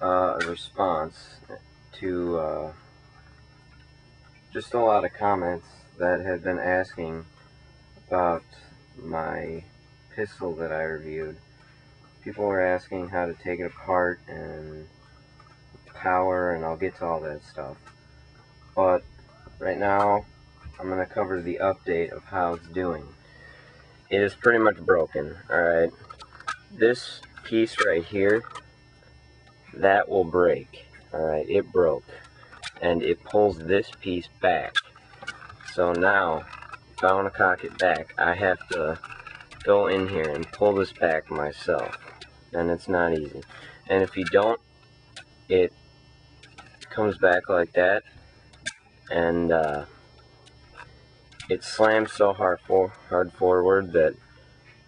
a response to just a lot of comments that had been asking about my pistol that I reviewed. People were asking how to take it apart and power, and I'll get to all that stuff. But right now, I'm going to cover the update of how it's doing. It is pretty much broken, alright? This piece right here, that will break, alright? It broke. And it pulls this piece back. So now, if I want to cock it back, I have to go in here and pull this back myself. And it's not easy. And if you don't, it comes back like that. And it slams so hard forward that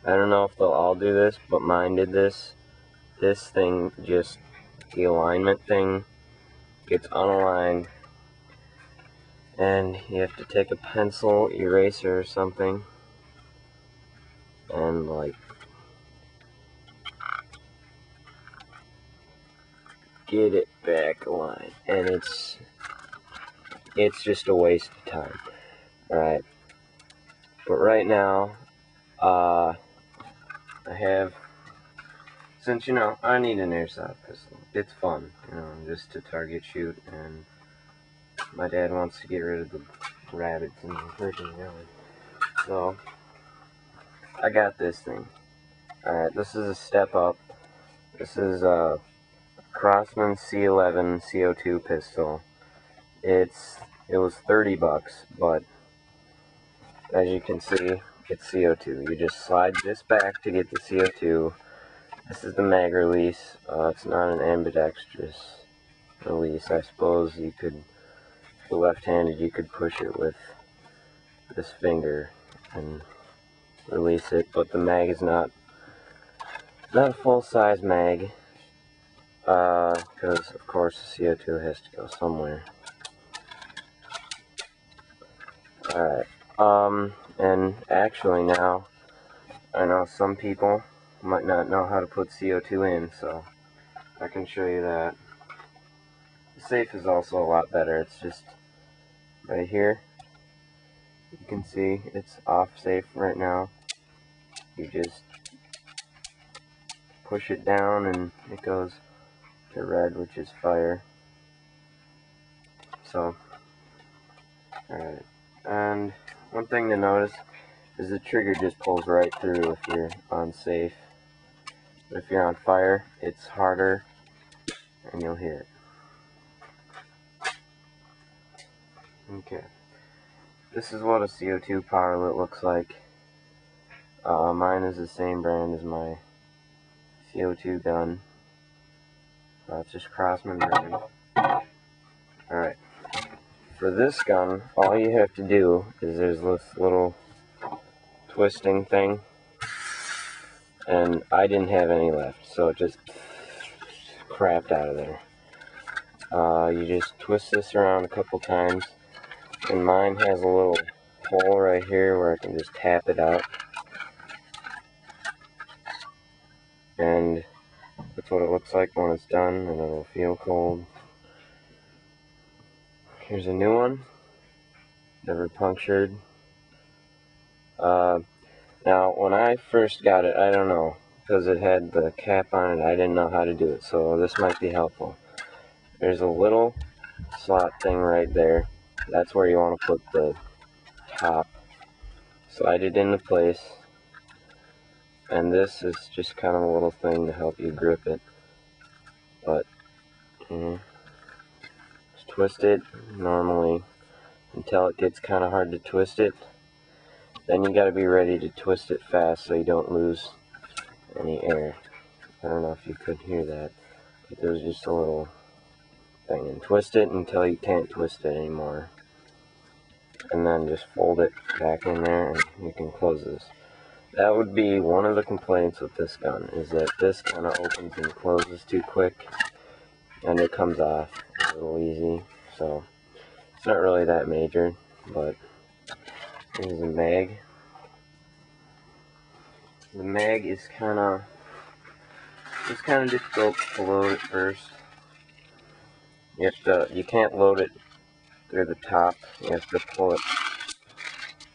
I don't know if they'll all do this, but mine did this. This thing just, the alignment thing gets unaligned, and you have to take a pencil eraser or something and like get it back aligned, and it's just a waste of time. Alright, but right now I have, since I need an airsoft pistol. It's fun, just to target shoot, and my dad wants to get rid of the rabbits in the freaking yard. So I got this thing. Alright, this is a step up. This is a Crosman C11 CO2 pistol. It was $30, but as you can see, it's CO2. You just slide this back to get the CO2. This is the mag release. It's not an ambidextrous release. I suppose you could, if you're left-handed, you could push it with this finger and release it, but the mag is not a full-size mag, because of course the CO2 has to go somewhere. Alright, and actually now, I know some people might not know how to put CO2 in, so I can show you that. The safe is also a lot better. It's just right here. You can see it's off safe right now. You just push it down and it goes to red, which is fire. So, alright. And one thing to notice is the trigger just pulls right through if you're on safe. But if you're on fire, it's harder and you'll hit it. Okay. This is what a CO2 powerlet looks like. Mine is the same brand as my CO2 gun. It's just Crosman brand. Alright. For this gun, all you have to do is there's this little twisting thing, and I didn't have any left, so it just crapped out of there. You just twist this around a couple times, and mine has a little hole right here where I can just tap it out, and that's what it looks like when it's done, and it'll feel cold. Here's a new one, never punctured. Now, when I first got it, I don't know, because it had the cap on it, I didn't know how to do it, so this might be helpful. There's a little slot thing right there. That's where you want to put the top. Slide it into place, and this is just kind of a little thing to help you grip it. But, just twist it normally until it gets kind of hard to twist it. Then you gotta be ready to twist it fast so you don't lose any air. I don't know if you could hear that, but there's just a little thing. And twist it until you can't twist it anymore. And then just fold it back in there and you can close this. That would be one of the complaints with this gun, is that this kind of opens and closes too quick and it comes off a little easy. So it's not really that major, but here's the mag. The mag is kind of difficult to load at first. You can't load it through the top. You have to pull it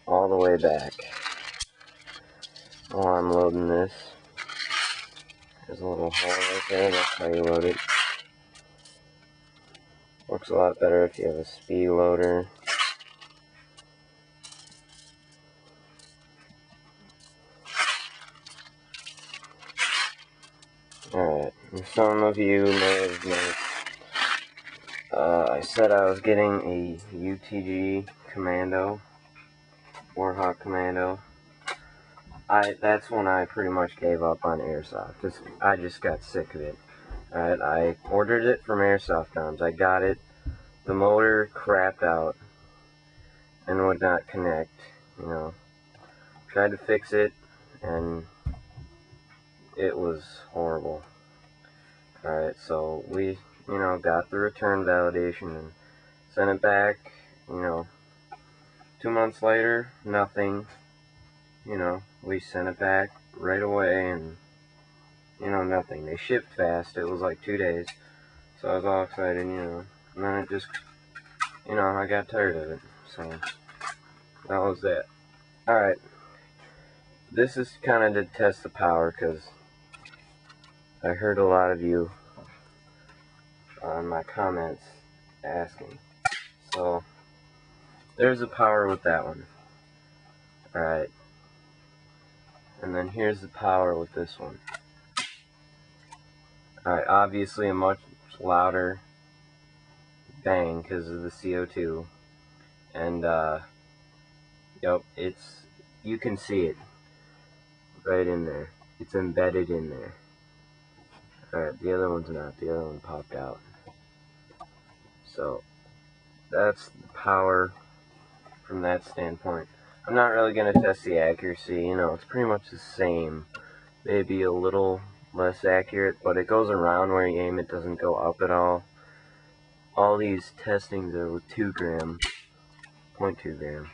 all the way back. While I'm loading this, there's a little hole right there. That's how you load it. Works a lot better if you have a speed loader. Alright, some of you may have noticed I said I was getting a UTG Commando, Warhawk Commando. That's when I pretty much gave up on Airsoft. I just got sick of it. Alright, I ordered it from Airsoft Arms. I got it. The motor crapped out and would not connect, you know. Tried to fix it, and it was horrible. Alright, so we, got the return validation and sent it back, 2 months later, nothing. We sent it back right away, and, nothing. They shipped fast. It was like 2 days. So I was all excited, and then it just, I got tired of it. So that was that. Alright. This is kind of to test the power, because I heard a lot of you on my comments asking. So there's the power with that one. Alright. And then here's the power with this one. Alright, obviously a much louder bang because of the CO2. And yep, you can see it right in there. It's embedded in there. Alright, the other one's not. The other one popped out. So that's the power from that standpoint. I'm not really going to test the accuracy. It's pretty much the same. Maybe a little less accurate, but it goes around where you aim. It doesn't go up at all. All these testings are with 2 gram, 0.2 gram.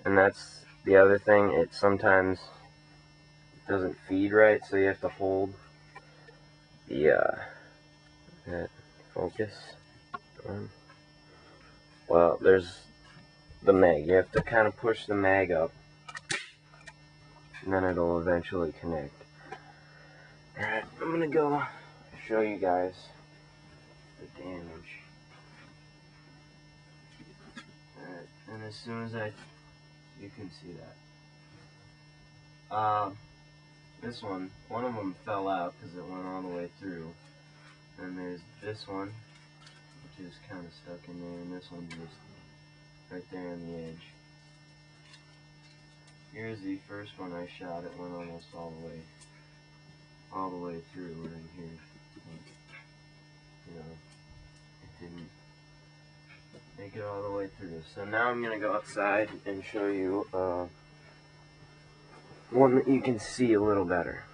And that's the other thing. It sometimes doesn't feed right, so you have to hold the that focus. Well, there's the mag. You have to kind of push the mag up, and then it'll eventually connect. Alright, I'm gonna go show you guys the damage. Alright, and as soon as you can see that. This one of them fell out because it went all the way through. And there's this one, which is kind of stuck in there, and this one's just right there on the edge. Here's the first one I shot. It went almost all the way through right here. It didn't make it all the way through. So now I'm gonna go outside and show you one that you can see a little better.